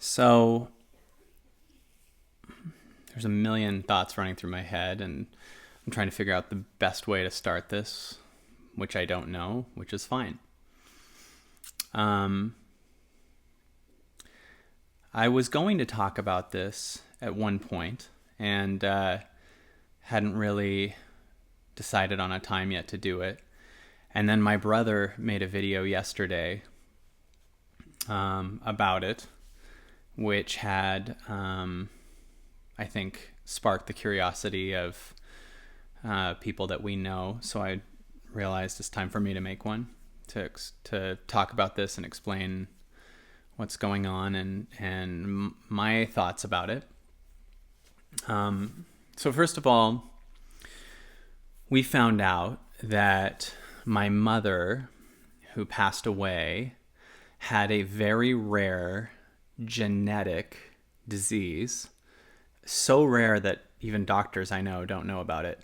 So there's a million thoughts running through my head, and I'm trying to figure out the best way to start this, which I don't know, which is fine. I was going to talk about this at one point, and hadn't really decided on a time yet to do it. And then my brother made a video yesterday about it, which had, I think, sparked the curiosity of people that we know. So I realized it's time for me to make one to talk about this and explain what's going on and my thoughts about it. So first of all, we found out that my mother, who passed away, had a very rare genetic disease, so rare that even doctors I know don't know about it.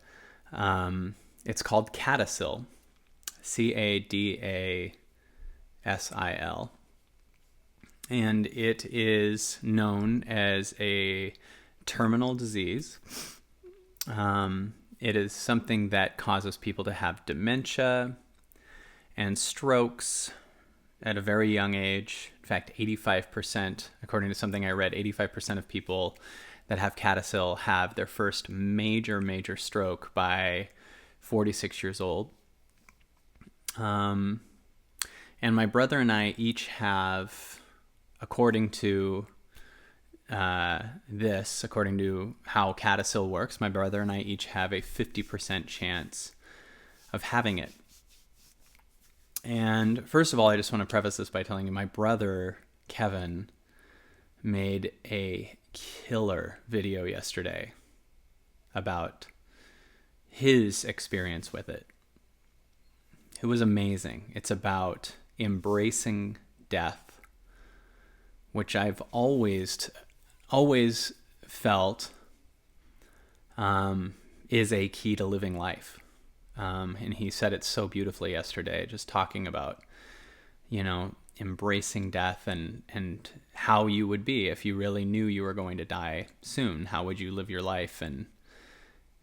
It's called CADASIL, CADASIL. And it is known as a terminal disease. It is something that causes people to have dementia and strokes at a very young age. In fact, 85%, according to something I read, 85% of people that have CADASIL have their first major stroke by 46 years old. And my brother and I each have, according to according to how CADASIL works, my brother and I each have a 50% chance of having it. And first of all, I just want to preface this by telling you my brother, Kevin, made a killer video yesterday about his experience with it. It was amazing. It's about embracing death, which I've always felt is a key to living life. And he said it so beautifully yesterday, just talking about, embracing death and how you would be if you really knew you were going to die soon. How would you live your life? And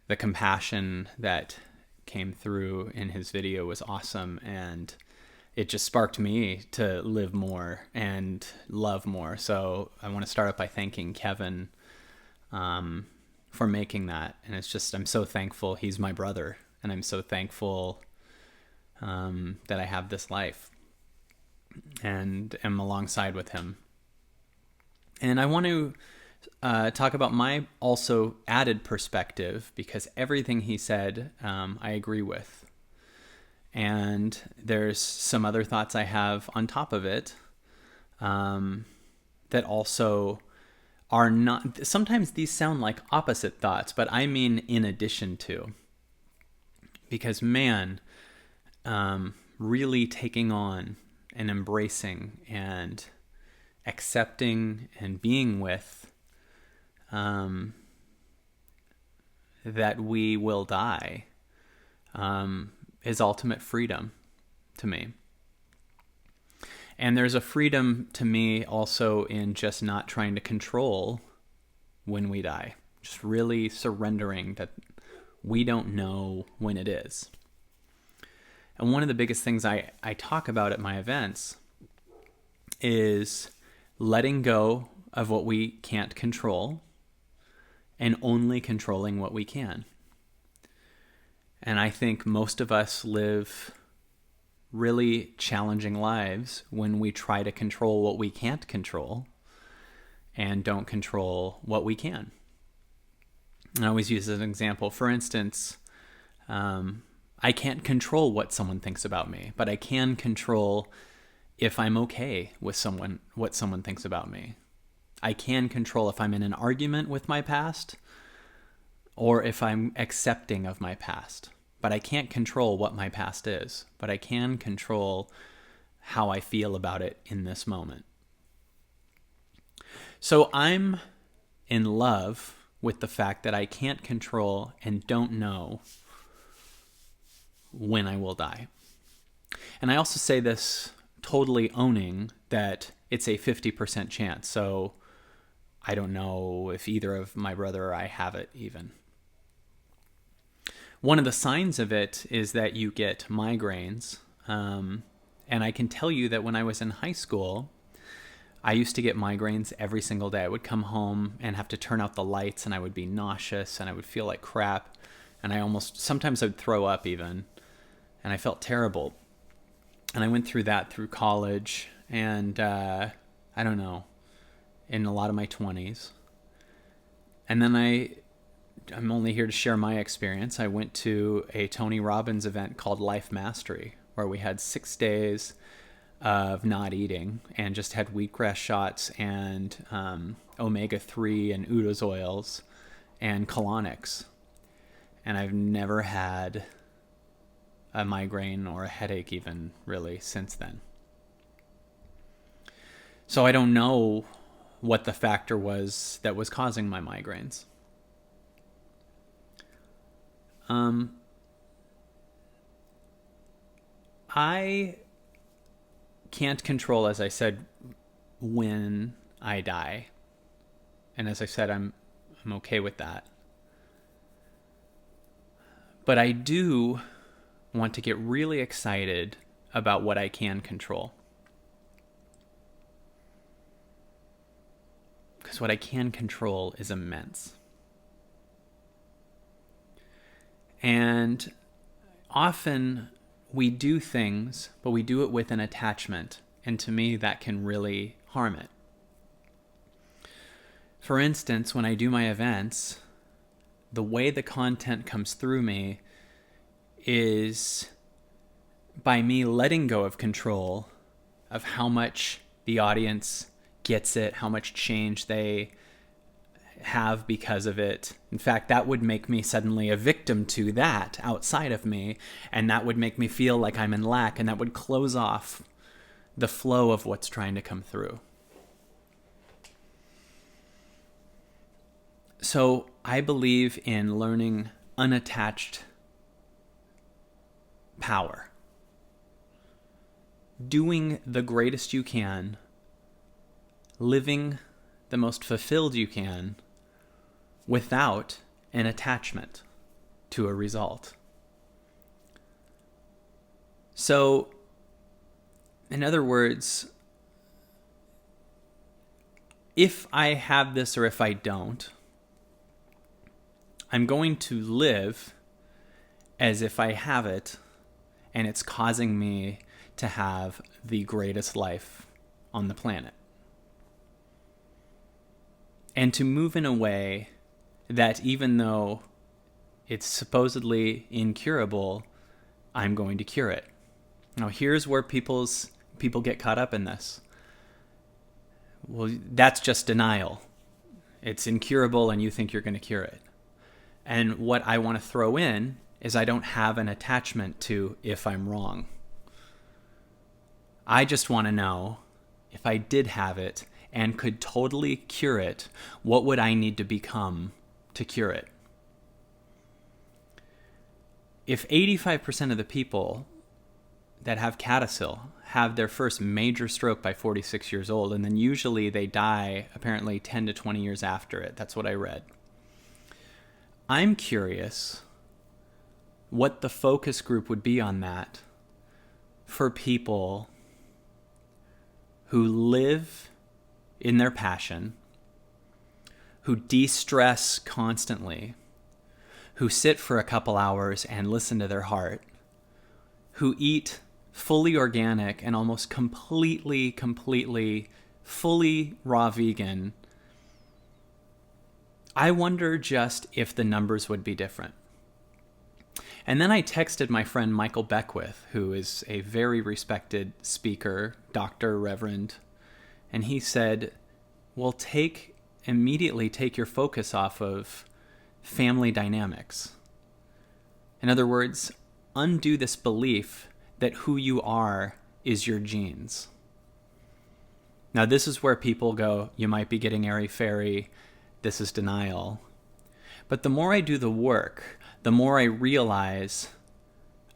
the compassion that came through in his video was awesome. And it just sparked me to live more and love more. So I want to start up by thanking Kevin for making that. And it's just, I'm so thankful he's my brother. And I'm so thankful that I have this life and am alongside with him. And I want to talk about my also added perspective, because everything he said I agree with. And there's some other thoughts I have on top of it that also are not, sometimes these sound like opposite thoughts, but I mean in addition to. Because man, really taking on and embracing and accepting and being with that we will die is ultimate freedom to me. And there's a freedom to me also in just not trying to control when we die. Just really surrendering that we don't know when it is. And one of the biggest things I talk about at my events is letting go of what we can't control and only controlling what we can. And I think most of us live really challenging lives when we try to control what we can't control and don't control what we can. I always use as an example, for instance, I can't control what someone thinks about me, but I can control if I'm okay with what someone thinks about me. I can control if I'm in an argument with my past or if I'm accepting of my past. But I can't control what my past is, but I can control how I feel about it in this moment. So I'm in love with the fact that I can't control and don't know when I will die. And I also say this totally owning that it's a 50% chance. So I don't know if either of my brother or I have it even. One of the signs of it is that you get migraines. And I can tell you that when I was in high school, I used to get migraines every single day. I would come home and have to turn out the lights, and I would be nauseous, and I would feel like crap. And sometimes I would throw up even, and I felt terrible. And I went through that through college, and I don't know, in a lot of my 20s. And then I'm only here to share my experience. I went to a Tony Robbins event called Life Mastery, where we had 6 days of not eating and just had wheatgrass shots and omega-3 and Udo's oils and colonics. And I've never had a migraine or a headache even really since then. So I don't know what the factor was that was causing my migraines. I can't control, as I said, when I die. And as I said, I'm okay with that. But I do want to get really excited about what I can control. Because what I can control is immense. And often we do things, but we do it with an attachment. And to me, that can really harm it. For instance, when I do my events, the way the content comes through me is by me letting go of control of how much the audience gets it, how much change they have because of it. In fact, that would make me suddenly a victim to that outside of me, and that would make me feel like I'm in lack, and that would close off the flow of what's trying to come through. So I believe in learning unattached power. Doing the greatest you can, living the most fulfilled you can, without an attachment to a result. So, in other words, if I have this or if I don't, I'm going to live as if I have it, and it's causing me to have the greatest life on the planet. And to move in a way that even though it's supposedly incurable, I'm going to cure it. Now, here's where people get caught up in this. Well, that's just denial. It's incurable and you think you're going to cure it. And what I want to throw in is I don't have an attachment to if I'm wrong. I just want to know if I did have it and could totally cure it, what would I need to become to cure it? If 85% of the people that have CADASIL have their first major stroke by 46 years old, and then usually they die apparently 10 to 20 years after it. That's what I read. I'm curious what the focus group would be on that for people who live in their passion, who de-stress constantly, who sit for a couple hours and listen to their heart, who eat fully organic and almost completely, fully raw vegan. I wonder just if the numbers would be different. And then I texted my friend Michael Beckwith, who is a very respected speaker, doctor, reverend, and he said, well, immediately take your focus off of family dynamics. In other words, undo this belief that who you are is your genes. Now, this is where people go, you might be getting airy-fairy, this is denial. But the more I do the work, the more I realize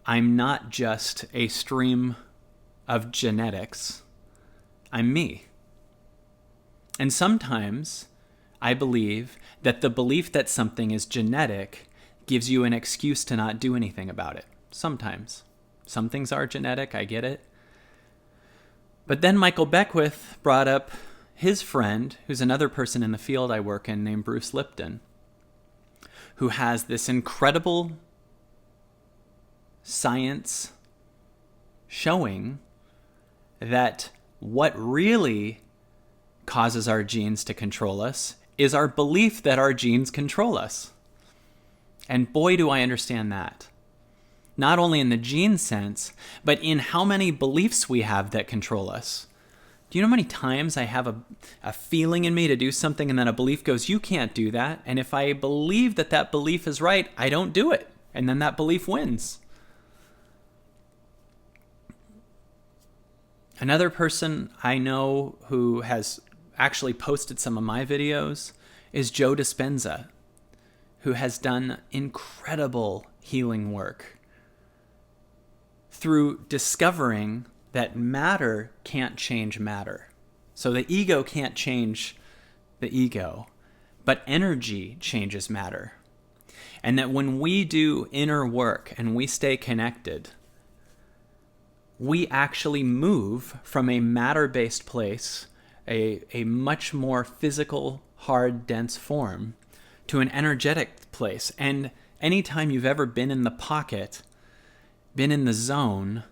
I'm not just a stream of genetics. I'm me. And sometimes I believe that the belief that something is genetic gives you an excuse to not do anything about it. Sometimes. Some things are genetic, I get it. But then Michael Beckwith brought up his friend, who's another person in the field I work in, named Bruce Lipton, who has this incredible science showing that what really causes our genes to control us is our belief that our genes control us. And boy, do I understand that. Not only in the gene sense, but in how many beliefs we have that control us. Do you know how many times I have a feeling in me to do something and then a belief goes, you can't do that. And if I believe that that belief is right, I don't do it. And then that belief wins. Another person I know who has actually posted some of my videos is Joe Dispenza, who has done incredible healing work through discovering that matter can't change matter. So the ego can't change the ego, but energy changes matter. And that when we do inner work and we stay connected, we actually move from a matter-based place, a much more physical, hard, dense form, to an energetic place. And anytime you've ever been in the pocket, been in the zone,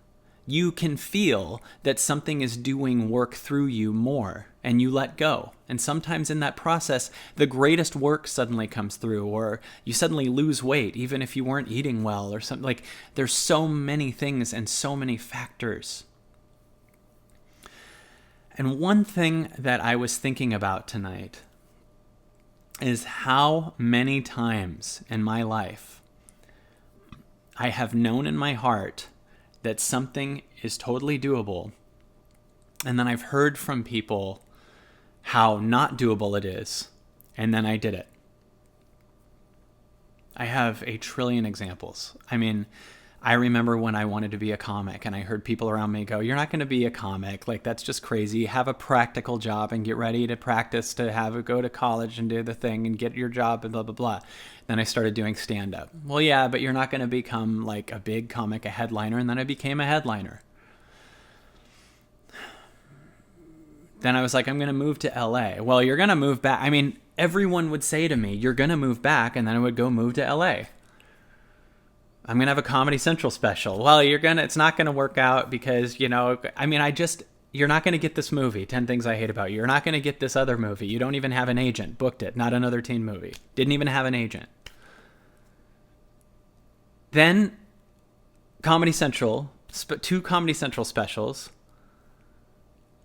you can feel that something is doing work through you more, and you let go. And sometimes in that process, the greatest work suddenly comes through, or you suddenly lose weight, even if you weren't eating well, or something. Like, there's so many things and so many factors. And one thing that I was thinking about tonight is how many times in my life I have known in my heart that something is totally doable, and then I've heard from people how not doable it is, and then I did it. I have a trillion examples. I mean, I remember when I wanted to be a comic, and I heard people around me go, you're not going to be a comic. Like, that's just crazy. Have a practical job and get ready to practice to go to college and do the thing and get your job and blah, blah, blah. Then I started doing stand-up. Well, yeah, but you're not going to become like a big comic, a headliner. And then I became a headliner. Then I was like, I'm going to move to LA. Well, you're going to move back. I mean, everyone would say to me, you're going to move back. And then I would go move to LA. I'm going to have a Comedy Central special. Well, it's not going to work out because, you're not going to get this movie, 10 Things I Hate About You. You're not going to get this other movie. You don't even have an agent. Booked it. Not another teen movie. Didn't even have an agent. Then Comedy Central, 2 Comedy Central specials.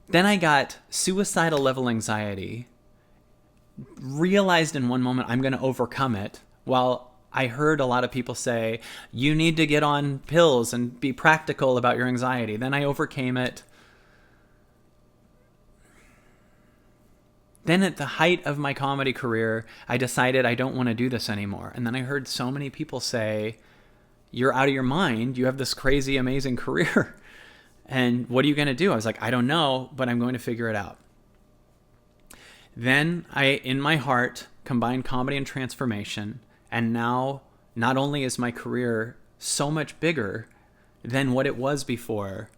Then I got suicidal level anxiety. Realized in one moment I'm going to overcome it, while I heard a lot of people say, you need to get on pills and be practical about your anxiety. Then I overcame it. Then at the height of my comedy career, I decided I don't want to do this anymore. And then I heard so many people say, you're out of your mind. You have this crazy, amazing career. And what are you going to do? I was like, I don't know, but I'm going to figure it out. Then I, in my heart, combined comedy and transformation. And now, not only is my career so much bigger than what it was before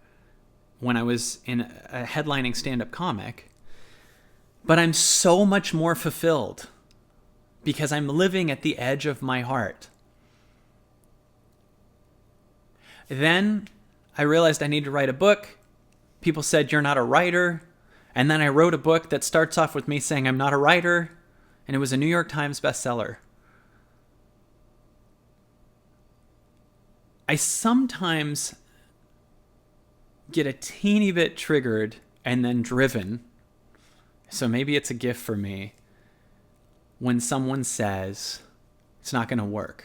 when I was in a headlining stand-up comic, but I'm so much more fulfilled because I'm living at the edge of my heart. Then I realized I need to write a book. People said, you're not a writer. And then I wrote a book that starts off with me saying I'm not a writer. And it was a New York Times bestseller. I sometimes get a teeny bit triggered and then driven. So maybe it's a gift for me when someone says it's not going to work.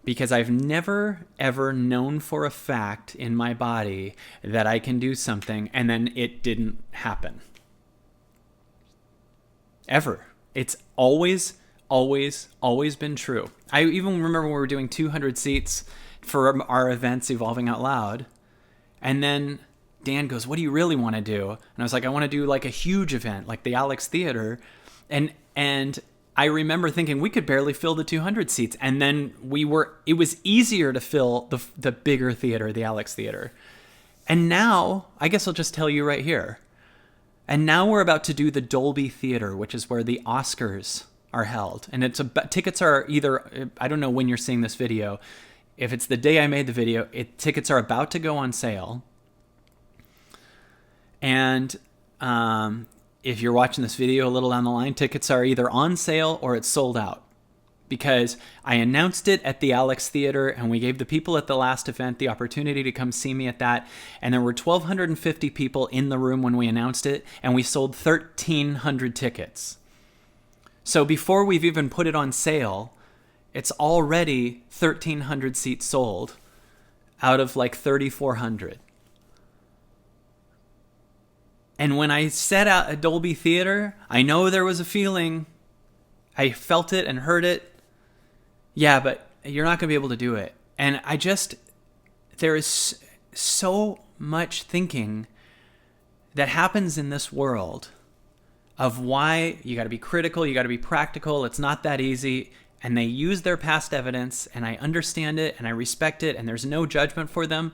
Because I've never, ever known for a fact in my body that I can do something and then it didn't happen. Ever. It's always been true. I even remember when we were doing 200 seats for our events Evolving Out Loud. And then Dan goes, what do you really want to do? And I was like, I want to do like a huge event, like the Alex Theater. And And I remember thinking we could barely fill the 200 seats. And then it was easier to fill the bigger theater, the Alex Theater. And now, I guess I'll just tell you right here. And now we're about to do the Dolby Theater, which is where the Oscars are held. And tickets are either, I don't know when you're seeing this video. If it's the day I made the video, tickets are about to go on sale. And if you're watching this video a little down the line, tickets are either on sale or it's sold out. Because I announced it at the Alex Theater, and we gave the people at the last event the opportunity to come see me at that. And there were 1,250 people in the room when we announced it, and we sold 1,300 tickets. So before we've even put it on sale, it's already 1,300 seats sold out of like 3,400. And when I set out a Dolby Theater, I know there was a feeling. I felt it and heard it. Yeah, but you're not going to be able to do it. And there is so much thinking that happens in this world of why you got to be critical, you got to be practical, it's not that easy. And they use their past evidence, and I understand it, and I respect it, and there's no judgment for them,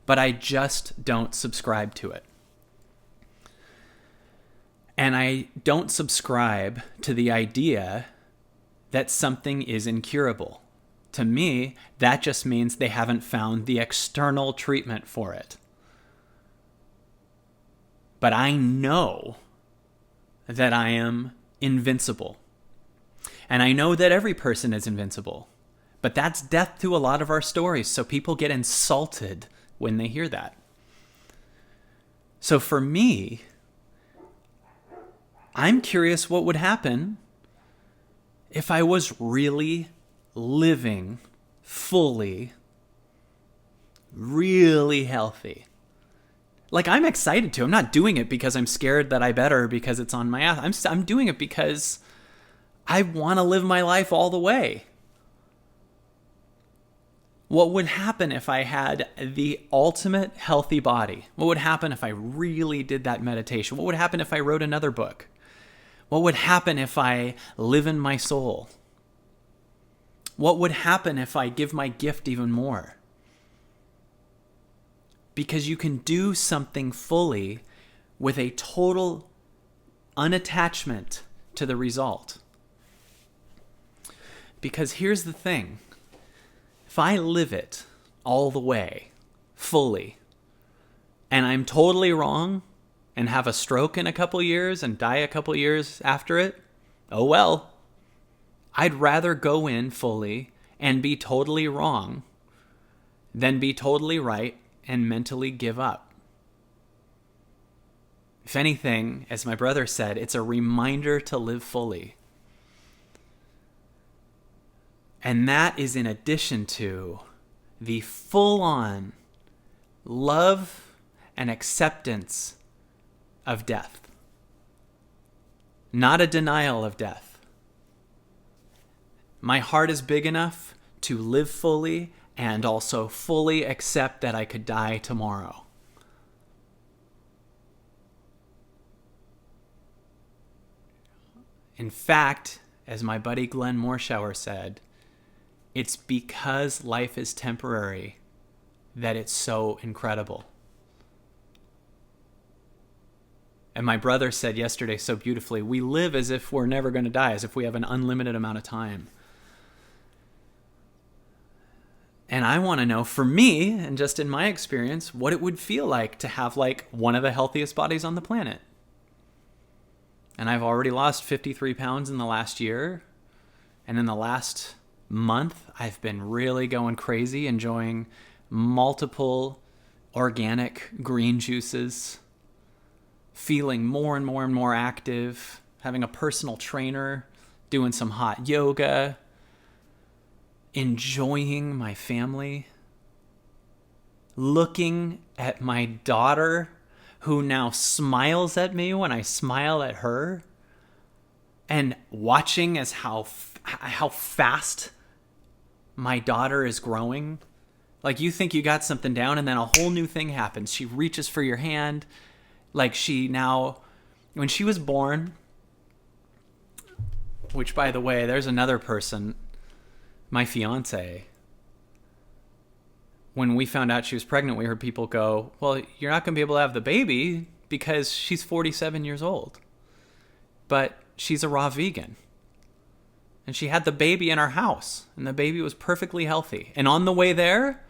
but I just don't subscribe to it. And I don't subscribe to the idea that something is incurable. To me, that just means they haven't found the external treatment for it. But I know that I am invincible. And I know that every person is invincible. But that's death to a lot of our stories, so people get insulted when they hear that. So for me, I'm curious what would happen if I was really living fully, really healthy. Like, I'm excited to. I'm not doing it because I'm scared that I better because it's on my ass. I'm doing it because I want to live my life all the way. What would happen if I had the ultimate healthy body? What would happen if I really did that meditation? What would happen if I wrote another book? What would happen if I live in my soul? What would happen if I give my gift even more? Because you can do something fully with a total unattachment to the result. Because here's the thing. If I live it all the way, fully, and I'm totally wrong, and have a stroke in a couple years and die a couple years after it, oh well. I'd rather go in fully and be totally wrong than be totally right and mentally give up. If anything, as my brother said, it's a reminder to live fully. And that is in addition to the full-on love and acceptance of death. Not a denial of death. My heart is big enough to live fully and also fully accept that I could die tomorrow. In fact, as my buddy Glenn Morshower said, it's because life is temporary that it's so incredible. And my brother said yesterday so beautifully, we live as if we're never going to die, as if we have an unlimited amount of time. And I want to know, for me, and just in my experience, what it would feel like to have like one of the healthiest bodies on the planet. And I've already lost 53 pounds in the last year. And in the last month, I've been really going crazy, enjoying multiple organic green juices, feeling more and more and more active, having a personal trainer, doing some hot yoga, enjoying my family, looking at my daughter who now smiles at me when I smile at her, and watching as how fast my daughter is growing. Like, you think you got something down and then a whole new thing happens. She reaches for your hand. Like, she now, when she was born, Which, by the way, there's another person, my fiance. When we found out she was pregnant, we heard people go, well, you're not going to be able to have the baby because she's 47 years old. But she's a raw vegan. And she had the baby in our house. And the baby was perfectly healthy. And on the way there,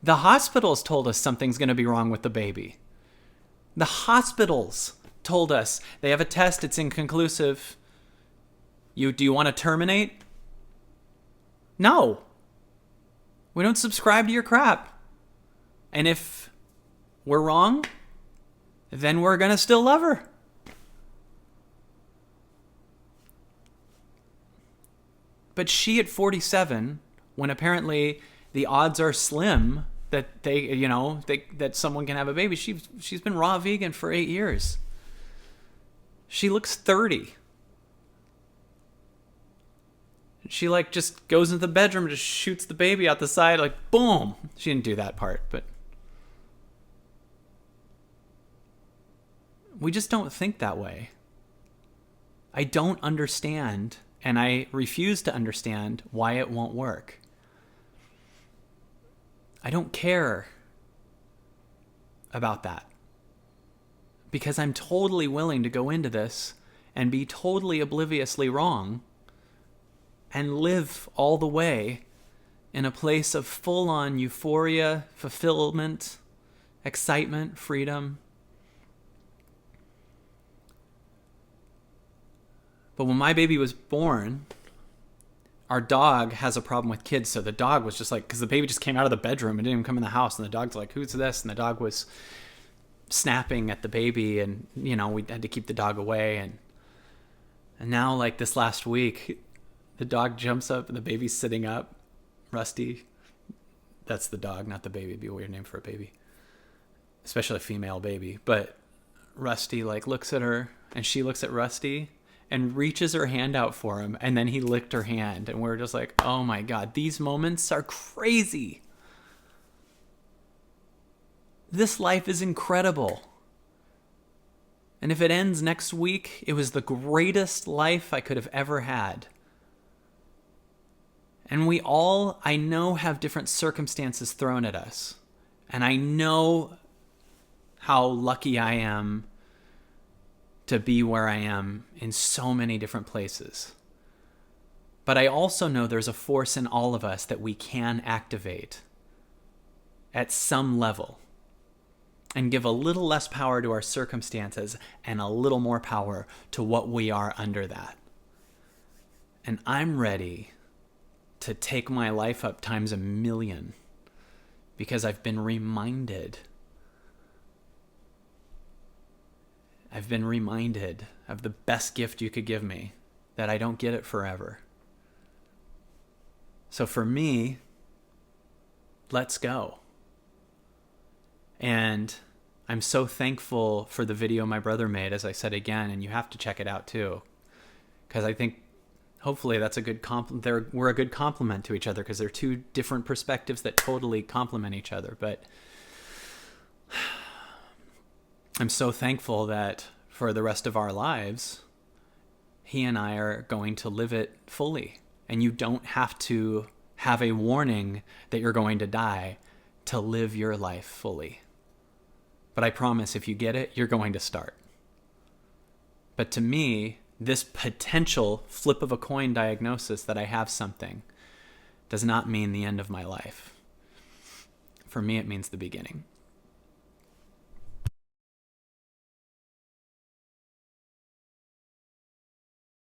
the hospitals told us something's going to be wrong with the baby. The hospitals told us they have a test, it's inconclusive. Do you want to terminate? No. We don't subscribe to your crap. And if we're wrong, then we're going to still love her. But she at 47, when apparently the odds are slim that that someone can have a baby, she's been raw vegan for 8 years. She looks 30. She just goes into the bedroom and just shoots the baby out the side, boom. She didn't do that part, but we just don't think that way. I don't understand, and I refuse to understand why it won't work. I don't care about that because I'm totally willing to go into this and be totally obliviously wrong and live all the way in a place of full-on euphoria, fulfillment, excitement, freedom. But when my baby was born, our dog has a problem with kids, so the dog was just because the baby just came out of the bedroom and didn't even come in the house, and the dog's like, who's this? And the dog was snapping at the baby, and, we had to keep the dog away. And now, this last week, the dog jumps up and the baby's sitting up. Rusty. That's the dog, not the baby. It'd be a weird name for a baby. Especially a female baby. But Rusty, looks at her, and she looks at Rusty and reaches her hand out for him, and then he licked her hand, and we're just like, oh my God, these moments are crazy. This life is incredible. And if it ends next week, it was the greatest life I could have ever had. And we all, I know, have different circumstances thrown at us. And I know how lucky I am to be where I am in so many different places. But I also know there's a force in all of us that we can activate at some level and give a little less power to our circumstances and a little more power to what we are under that. And I'm ready to take my life up times 1,000,000 because I've been reminded. I've been reminded of the best gift you could give me, that I don't get it forever. So for me, let's go. And I'm so thankful for the video my brother made, as I said again, and you have to check it out too. Because I think hopefully that's a good we're a good complement to each other, because they're two different perspectives that totally complement each other. But I'm so thankful that for the rest of our lives, he and I are going to live it fully. And you don't have to have a warning that you're going to die to live your life fully. But I promise if you get it, you're going to start. But to me, this potential flip of a coin diagnosis that I have something does not mean the end of my life. For me, it means the beginning.